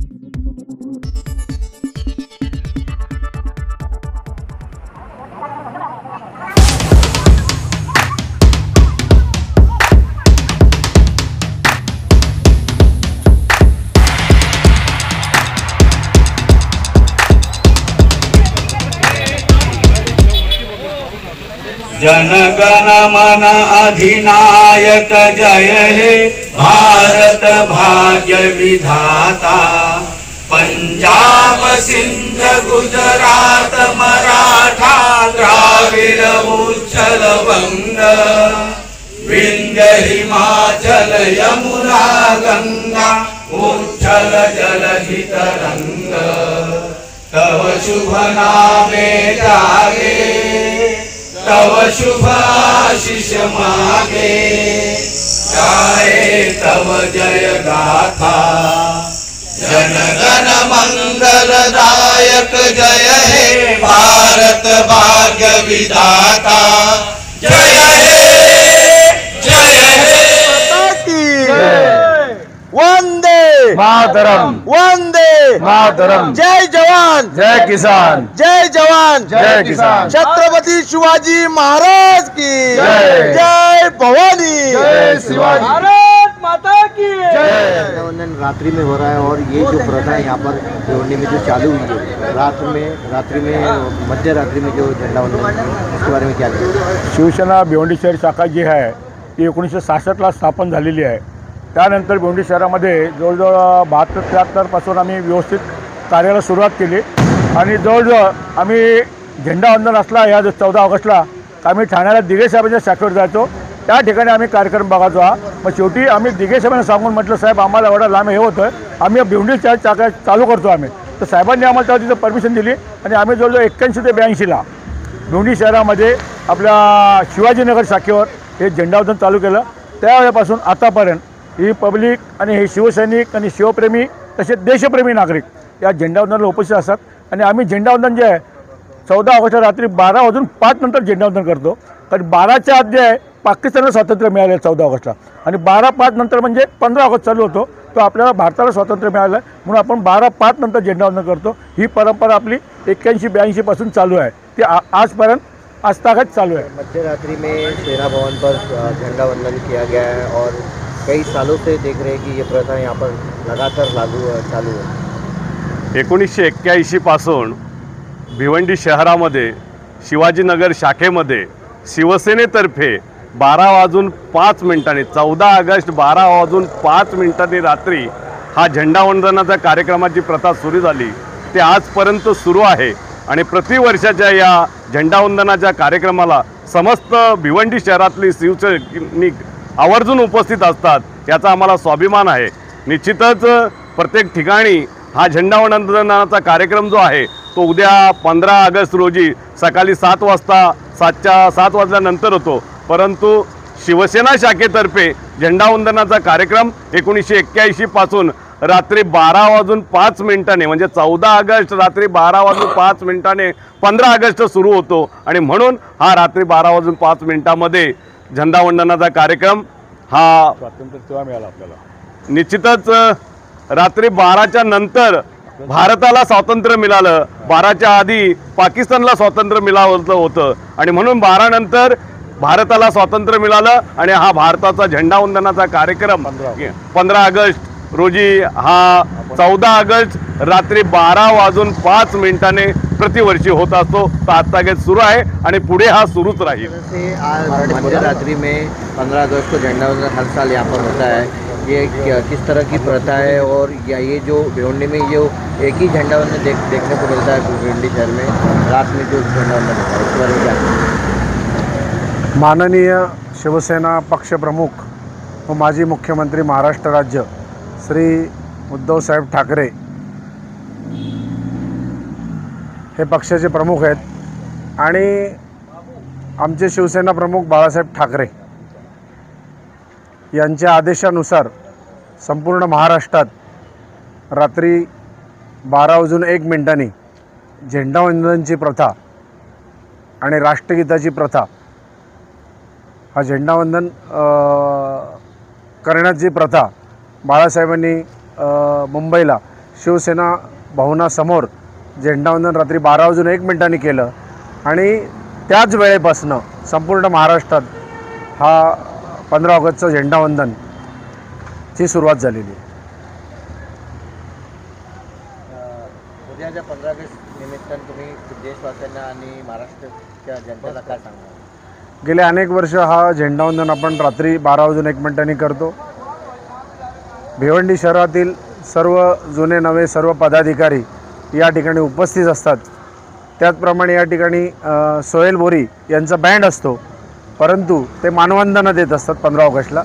जनगण मन अधिनायक जय हे भारत भाग्य विधाता। पंजाब सिंध गुजरात मराठा द्राविड उच्चल वंग, विंध्य हिमाचल यमुना गंगा उच्चल जलधि तरंग। तव शुभ नामे जागे तव शुभ आशीष मागे, गाए तव जय गाथा। जनगण मंगलदायक जय हे भारत भाग्य विधाता। जय हे वंदे मातरम, वंदे मातरम। जय जवान जय किसान, जय जवान जय किसान। छत्रपति शिवाजी महाराज की जय। जय भवानी, जय शिवाजी। भारत माता की जय। झंडावंदन रात्रि में हो रहा है और ये जो प्रथा है यहाँ पर भिवंडी में जो चालू हुई है रात्रि में मध्य रात्रि में जो झंडावंदन, उसके बारे में क्या कहेंगे? शिवसेना भिवंडी शहर शाखा जी आहे ती 1966ला स्थापन झालेली आहे। त्यानंतर भिवंडी शहरामध्ये जवळजवळ 72-73 पासून आम्ही व्यवस्थित कार्याला सुरुवात केली आणि जवळजवळ आम्ही झेंडावंदन असला या 14 ऑगस्टला आम्ही ठाण्याला दिघे साहेबांच्या शाखेवर जायचो, त्या ठिकाणी आम्ही कार्यक्रम बघायचो। मग शेवटी आम्ही दिघे साहेबांना सांगून म्हटलं, साहेब आम्हाला एवढा लांब हे होतं, आम्ही भिवंडी शहर शाखा चालू करतो आम्ही। तर साहेबांनी आम्हाला तेव्हा तिथं परमिशन दिली आणि आम्ही जवळजवळ 81 ते 82ला भिवंडी शहरामध्ये आपल्या शिवाजीनगर शाखेवर हे झेंडावंदन चालू केलं। त्यावेळेपासून आतापर्यंत ही पब्लिक आणि हे शिवसैनिक आणि शिवप्रेमी तसेच देशप्रेमी नागरिक या झेंडावंदनाला उपस्थित असतात आणि आम्ही झेंडावंदन जे आहे 14 ऑगस्ट रात्री 12:05 नंतर झेंडावंदन करतो, कारण 12च्या आत जे आहे पाकिस्तानला स्वातंत्र्य मिळालं 14 ऑगस्टला आणि 12:05 नंतर म्हणजे 15 ऑगस्ट चालू होतो, तो आपल्याला भारताला स्वातंत्र्य मिळालं म्हणून आपण 12:05 नंतर झेंडावंदन करतो। ही परंपरा आपली 81-82 पासून चालू आहे, ती आजपर्यंत आजतागत चालू है। मध्य रात्रि में सेना भवन पर झंडावंदन किया गया है और कई सालों से देख रहे हैं कि ये प्रथा यहाँ पर लगातार चालू है। 1981 पासून भिवंडी शहरामध्ये शिवाजीनगर शाखेमध्ये शिवसेनेतर्फे 12:05 14 ऑगस्ट 12:05 रात्री हा झेंडावंदनाचा कार्यक्रमाची प्रथा सुरू झाली, ते आजपर्यंत सुरू आहे आणि प्रतिवर्षाच्या या झेंडावंदनाच्या कार्यक्रमाला समस्त भिवंडी शहरातली शिवसैनिक आवर्जून उपस्थित असतात, याचा आम्हाला स्वाभिमान आहे। निश्चितच प्रत्येक ठिकाणी हा झेंडावंदनाचा कार्यक्रम जो आहे तो उद्या 15 ऑगस्ट रोजी सकाळी 7 वाजता 7 वाजल्यानंतर होतो, परंतु शिवसेना शाखेतर्फे झेंडावंदनाचा कार्यक्रम 1981 पासून रात्री 12:05 म्हणजे 14 ऑगस्ट रात्री 12:05 15 ऑगस्ट सुरू होतो आणि म्हणून हा रात्री 12:05 झेंडावंदनाचा कार्यक्रम हा स्वातंत्र्य तेव्हा मिळालं आपल्याला। निश्चितच रात्री 12च्या नंतर भारताला स्वातंत्र्य मिळालं, 12च्या आधी पाकिस्तानला स्वातंत्र्य मिळालं होतं आणि म्हणून 12 नंतर भारताला स्वातंत्र्य मिळालं आणि हा भारताचा झेंडावंदनाचा कार्यक्रम 15 ऑगस्ट रोजी हा 14 ऑगस्ट रात्री 12:05 प्रतिवर्षी होत असतो। तो आजतागत सुरू आहे आणि पुढे हा सुरूच राहील। आज मध्य रात्रि में 15 अगस्त को झंडावंदन हर साल यहाँ पर होता है, ये किस तरह की प्रथा है और ये जो भिवंडी में जो एक ही झंडावंदन देखने को मिलता है भिवंडी शहर में रात में जो झंडावंदन होता है, उसके बारे में क्या कहेंगे? माननीय शिवसेना पक्ष प्रमुख व माजी मुख्यमंत्री महाराष्ट्र राज्य श्री उद्धव साहेब ठाकरे हे पक्षाचे प्रमुख आहेत आणि आमचे शिवसेना प्रमुख बाळासाहेब ठाकरे यांच्या आदेशानुसार संपूर्ण महाराष्ट्रात रात्री 12:01 झेंडावंदनाची प्रथा आणि राष्ट्रगीताची प्रथा हा झेंडावंदन करण्याची प्रथा बाळासाहेबांनी मुंबईला शिवसेना भवनासमोर झेंडावंदन रात्री 12:01 केलं आणि त्याच वेळेपासनं संपूर्ण महाराष्ट्रात हा 15 ऑगस्टचं झेंडावंदनची सुरुवात झालेली आहे. उद्याच्या 15 ऑगस्ट निमित्तानं तुम्ही देशवासियांना आणि महाराष्ट्राच्या जनतेला काय सांगणार? गेले अनेक वर्ष हा झेंडावंदन आपण रात्री 12:01 करतो. भिवंडी शहरातील सर्व जुने नवे सर्व पदाधिकारी या ठिकाणी उपस्थित असतात. त्याचप्रमाणे या ठिकाणी सोहेल बोरी यांचा बँड असतो, परंतु ते मानवंदना देत असतात 15 ऑगस्टला.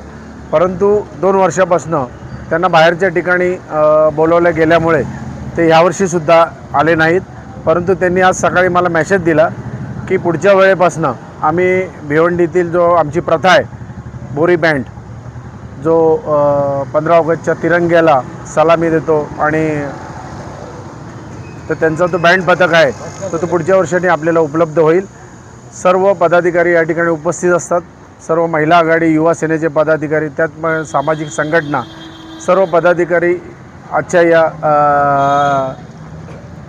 परंतु 2 वर्षापासून त्यांना बाहेरच्या ठिकाणी बोलवलं गेल्यामुळे ते यावर्षीसुद्धा आले नाहीत. परंतु त्यांनी आज सकाळी मला मेसेज दिला की पुढच्या वेळेपासून आम्ही भिवंडीतील जो आमची प्रथा आहे बोरी बँड जो 15 ऑगस्टच्या तिरंग्याला सलामी देतो आणि तर त्यांचा तो बँड पथक आहे तो पुढच्या वर्षाने आपल्याला उपलब्ध होईल. सर्व पदाधिकारी या ठिकाणी उपस्थित असतात. सर्व महिला आघाडी, युवा सेनेचे पदाधिकारी, त्यात सामाजिक संघटना, सर्व पदाधिकारी आजच्या या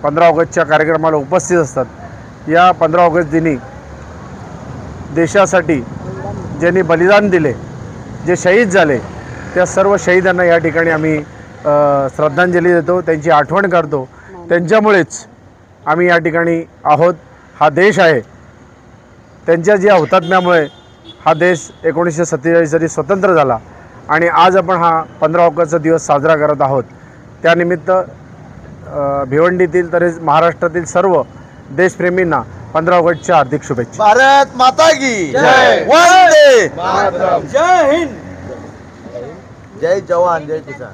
15 ऑगस्टच्या कार्यक्रमाला उपस्थित असतात. या 15 ऑगस्ट दिनी देशासाठी ज्यांनी बलिदान दिले, जे शहीद झाले, त्या सर्व शहीदांना या ठिकाणी आम्ही श्रद्धांजली देतो, त्यांची आठवण करतो. त्यांच्यामुळेच आम्ही या ठिकाणी आहोत. हा देश आहे, त्यांच्या ज्या हुतात्म्यामुळे हा देश 1947 साली स्वतंत्र झाला आणि आज आपण हा 15 ऑगस्टचा दिवस साजरा करत आहोत. त्यानिमित्त भिवंडीतील तसेच महाराष्ट्रातील सर्व देशप्रेमींना 15 ऑगस्टच्या हार्दिक शुभेच्छा. भारत माता की जय. वंदे जय हिंद. जय जवान जय किसान.